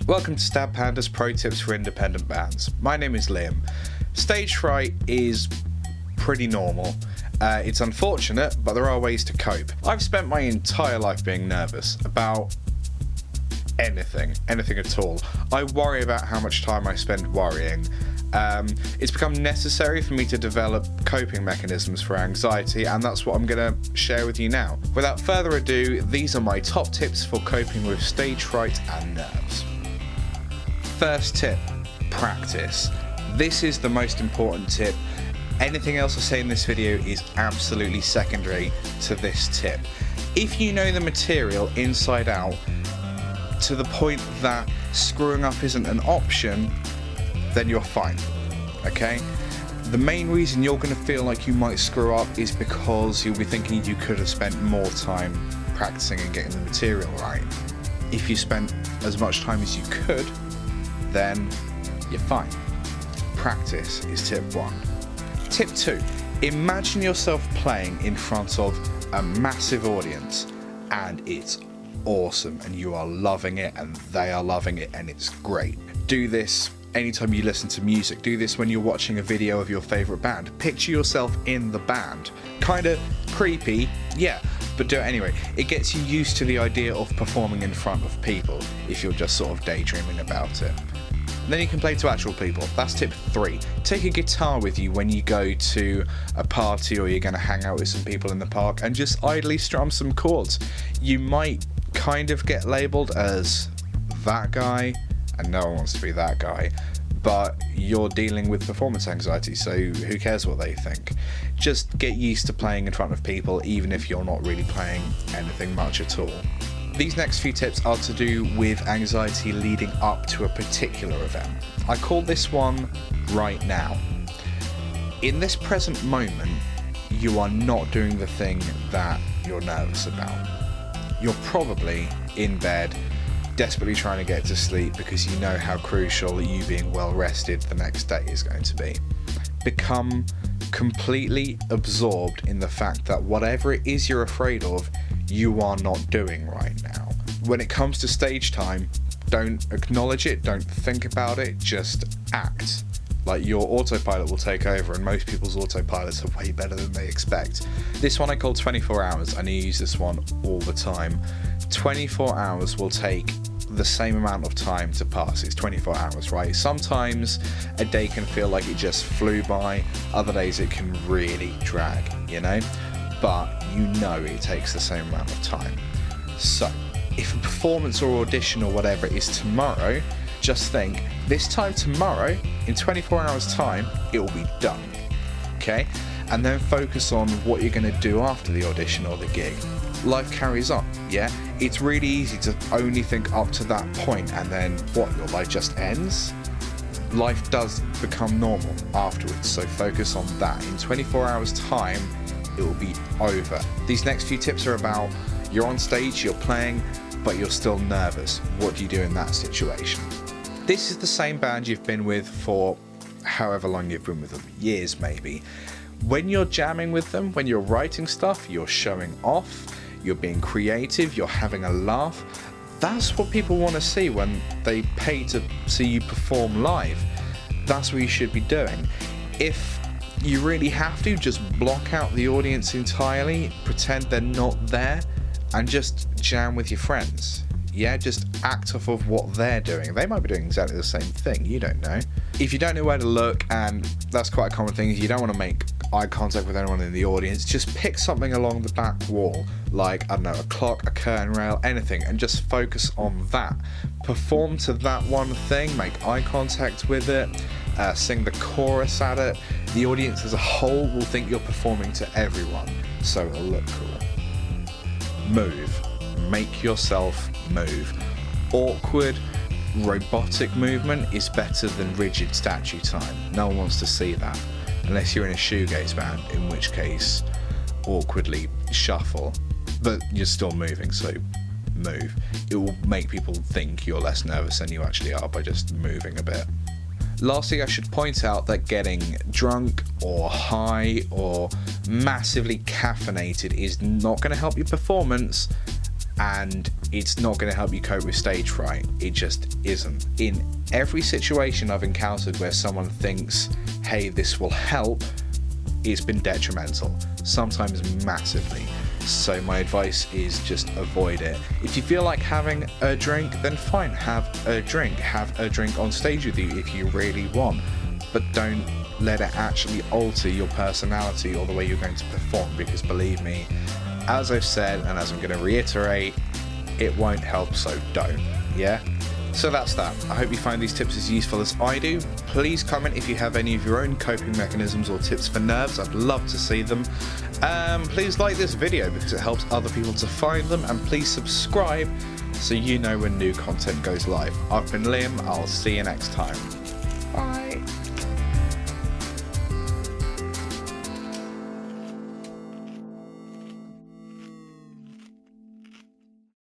Welcome to Stab Panda's Pro Tips for Independent Bands. My name is Liam. Stage fright is pretty normal. It's unfortunate, but there are ways to cope. I've spent my entire life being nervous about anything at all. I worry about how much time I spend worrying. It's become necessary for me to develop coping mechanisms for anxiety, and that's what I'm going to share with you now. Without further ado, these are my top tips for coping with stage fright and nerves. First tip, practice. This is the most important tip. Anything else I say in this video is absolutely secondary to this tip. If you know the material inside out to the point that screwing up isn't an option, then you're fine, okay? The main reason you're going to feel like you might screw up is because you'll be thinking you could have spent more time practicing and getting the material right. If you spent as much time as you could, then you're fine. Practice is tip 1. Tip 2, imagine yourself playing in front of a massive audience and it's awesome and you are loving it and they are loving it and it's great. Do this anytime you listen to music. Do this when you're watching a video of your favourite band. Picture yourself in the band. Kinda creepy, yeah, but do it anyway. It gets you used to the idea of performing in front of people if you're just sort of daydreaming about it. And then you can play to actual people. That's tip 3. Take a guitar with you when you go to a party or you're going to hang out with some people in the park and just idly strum some chords. You might kind of get labelled as that guy, and no one wants to be that guy, but you're dealing with performance anxiety, so who cares what they think? Just get used to playing in front of people, even if you're not really playing anything much at all. These next few tips are to do with anxiety leading up to a particular event. I call this one right now. In this present moment, you are not doing the thing that you're nervous about. You're probably in bed, desperately trying to get to sleep because you know how crucial you being well rested the next day is going to be. Become completely absorbed in the fact that whatever it is you're afraid of, you are not doing right now. When it comes to stage time, don't acknowledge it, don't think about it, just act. Like your autopilot will take over, and most people's autopilots are way better than they expect. This one I call 24 hours, and I use this one all the time. 24 hours will take the same amount of time to pass. It's 24 hours, right? Sometimes a day can feel like it just flew by, other days it can really drag, you know? But you know it takes the same amount of time. So, if a performance or audition or whatever is tomorrow, just think, this time tomorrow, in 24 hours time, it will be done, okay? And then focus on what you're gonna do after the audition or the gig. Life carries on, yeah? It's really easy to only think up to that point and then what, your life just ends? Life does become normal afterwards, so focus on that. In 24 hours time, it will be over. These next few tips are about you're on stage, you're playing, but you're still nervous. What do you do in that situation? This is the same band you've been with for however long you've been with them, years maybe. When you're jamming with them, when you're writing stuff, you're showing off, you're being creative, you're having a laugh. That's what people want to see when they pay to see you perform live. That's what you should be doing. If you really have to, just block out the audience entirely, pretend they're not there, and just jam with your friends. Yeah, just act off of what they're doing. They might be doing exactly the same thing, you don't know. If you don't know where to look, and that's quite a common thing, is you don't want to make eye contact with anyone in the audience, just pick something along the back wall, like, I don't know, a clock, a curtain rail, anything, and just focus on that. Perform to that one thing, make eye contact with it, sing the chorus at it. The audience as a whole will think you're performing to everyone, so it'll look cool. Move. Make yourself move. Awkward, robotic movement is better than rigid statue time. No one wants to see that, unless you're in a shoegaze band, in which case awkwardly shuffle, but you're still moving, so move. It will make people think you're less nervous than you actually are by just moving a bit. Lastly, I should point out that getting drunk or high or massively caffeinated is not going to help your performance and it's not going to help you cope with stage fright. It just isn't. In every situation I've encountered where someone thinks, hey, this will help, it's been detrimental, sometimes massively. So my advice is just avoid it. If you feel like having a drink, then fine, have a drink. Have a drink on stage with you if you really want, but don't let it actually alter your personality or the way you're going to perform, because believe me, as I've said and as I'm going to reiterate, it won't help, so don't. Yeah? So that's that. I hope you find these tips as useful as I do. Please comment if you have any of your own coping mechanisms or tips for nerves. I'd love to see them. Please like this video because it helps other people to find them, and please subscribe so you know when new content goes live. I've been Liam. I'll see you next time.